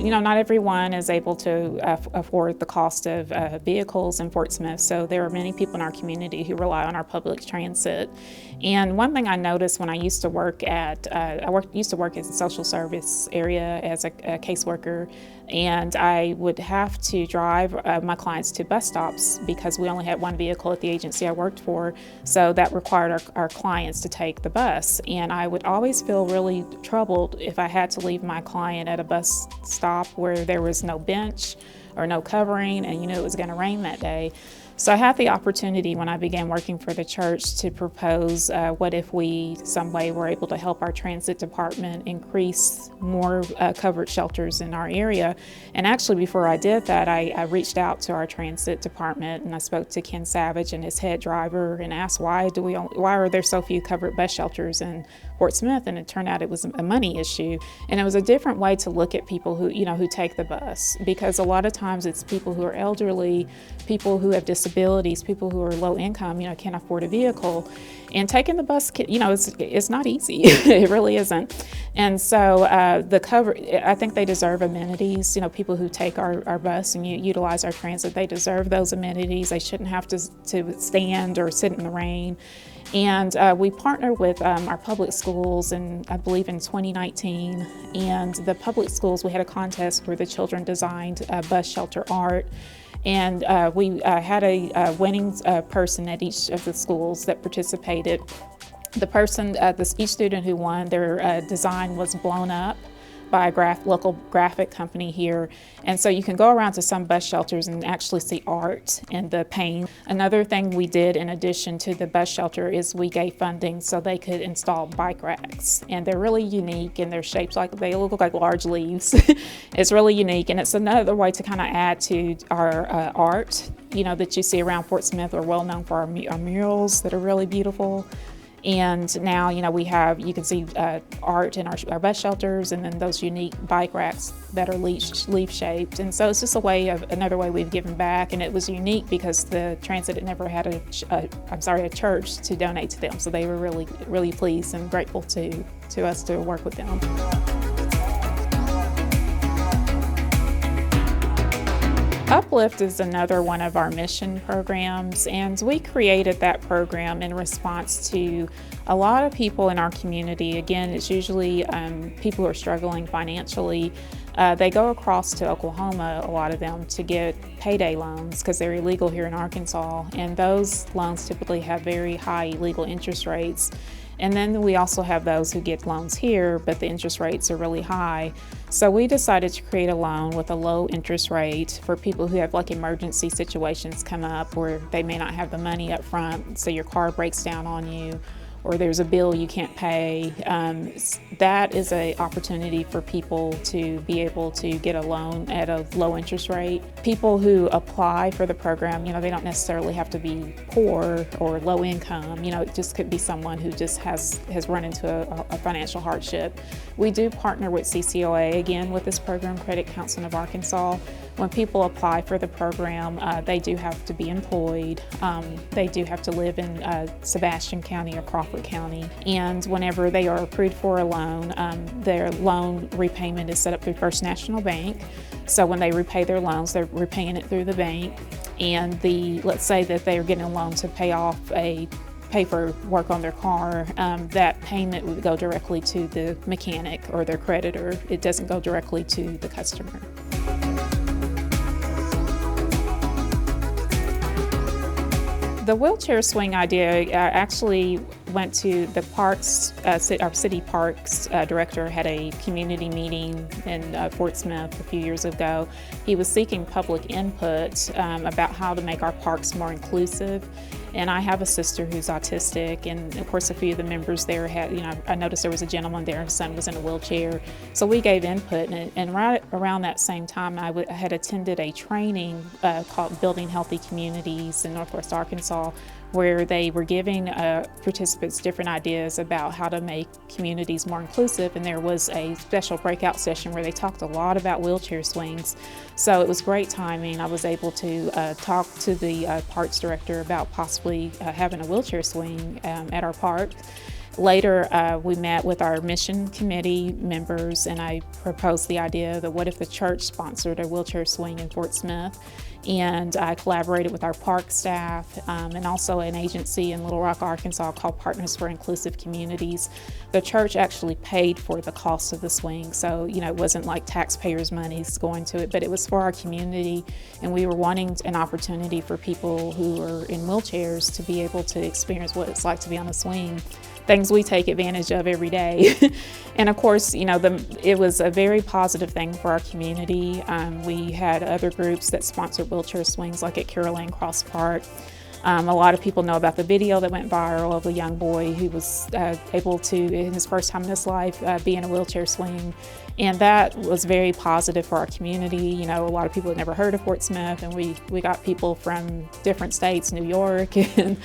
not everyone is able to afford the cost of vehicles in Fort Smith, so there are many people in our community who rely on our public transit. And one thing I noticed when I used to work at, used to work in the social service area as a caseworker, and I would have to drive my clients to bus stops because we only had one vehicle at the agency I worked for, so that required our clients to take the bus. And I would always feel really troubled if I had to leave my client at a bus stop where there was no bench or no covering, and you knew it was going to rain that day. So I had the opportunity when I began working for the church to propose what if we some way were able to help our transit department increase more covered shelters in our area. And actually before I did that, I reached out to our transit department and I spoke to Ken Savage and his head driver and asked why are there so few covered bus shelters in Fort Smith? And it turned out it was a money issue. And it was a different way to look at people who take the bus, because a lot of times it's people who are elderly, people who have disabilities, people who are low income, can't afford a vehicle. And taking the bus, it's not easy. It really isn't. And so I think they deserve amenities. People who take our bus and utilize our transit, they deserve those amenities. They shouldn't have to stand or sit in the rain. And we partnered with our public schools, I believe in 2019. And the public schools, we had a contest where the children designed bus shelter art. And we had a winning person at each of the schools that participated. The person, each student who won, their design was blown up by a local graphic company here. And so you can go around to some bus shelters and actually see art in the paint. Another thing we did in addition to the bus shelter is we gave funding so they could install bike racks. And they're really unique and they're shaped they look like large leaves. It's really unique, and it's another way to kind of add to our art, that you see around Fort Smith. We're well known for our murals that are really beautiful. And now, you can see art in our bus shelters, and then those unique bike racks that are leaf shaped. And so it's just another way we've given back. And it was unique because the transit had never had a church to donate to them. So they were really, really pleased and grateful to us to work with them. Uplift is another one of our mission programs, and we created that program in response to a lot of people in our community. Again, it's usually people who are struggling financially. They go across to Oklahoma, a lot of them, to get payday loans because they're illegal here in Arkansas, and those loans typically have very high legal interest rates. And then we also have those who get loans here, but the interest rates are really high. So we decided to create a loan with a low interest rate for people who have emergency situations come up where they may not have the money up front, so your car breaks down on you, or there's a bill you can't pay. That is an opportunity for people to be able to get a loan at a low interest rate. People who apply for the program, they don't necessarily have to be poor or low income. It just could be someone who just has run into a financial hardship. We do partner with CCOA, again, with this program, Credit Counseling of Arkansas. When people apply for the program, they do have to be employed. They do have to live in Sebastian County or Crawford County. And whenever they are approved for a loan, their loan repayment is set up through First National Bank. So when they repay their loans, they're repaying it through the bank. And let's say that they are getting a loan to pay for work on their car, that payment would go directly to the mechanic or their creditor. It doesn't go directly to the customer. The wheelchair swing idea actually went to the parks, our city parks director had a community meeting in Fort Smith a few years ago. He was seeking public input about how to make our parks more inclusive. And I have a sister who's autistic, and of course a few of the members there had, I noticed there was a gentleman there, his son was in a wheelchair. So we gave input, and right around that same time I had attended a training called Building Healthy Communities in Northwest Arkansas, where they were giving participants different ideas about how to make communities more inclusive, and there was a special breakout session where they talked a lot about wheelchair swings. So it was great timing. I was able to talk to the parks director about possibly having a wheelchair swing at our park. Later, we met with our mission committee members, and I proposed the idea that what if the church sponsored a wheelchair swing in Fort Smith? And I collaborated with our park staff and also an agency in Little Rock, Arkansas called Partners for Inclusive Communities. The church actually paid for the cost of the swing, so it wasn't like taxpayers' money's going to it, but it was for our community, and we were wanting an opportunity for people who are in wheelchairs to be able to experience what it's like to be on a swing. Things we take advantage of every day. And of course, it was a very positive thing for our community. We had other groups that sponsored wheelchair swings, like at Caroline Cross Park. A lot of people know about the video that went viral of a young boy who was able to, in his first time in his life, be in a wheelchair swing. And that was very positive for our community. A lot of people had never heard of Fort Smith, and we got people from different states, New York and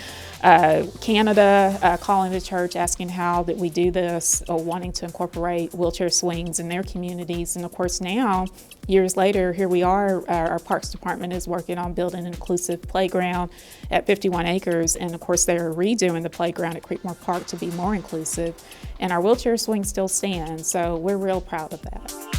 Canada, calling the church asking how that we do this, or wanting to incorporate wheelchair swings in their communities. And of course now, years later, here we are, our Parks Department is working on building an inclusive playground at 51 acres. And of course they're redoing the playground at Creekmore Park to be more inclusive. And our wheelchair swing still stands, so we're real proud of that.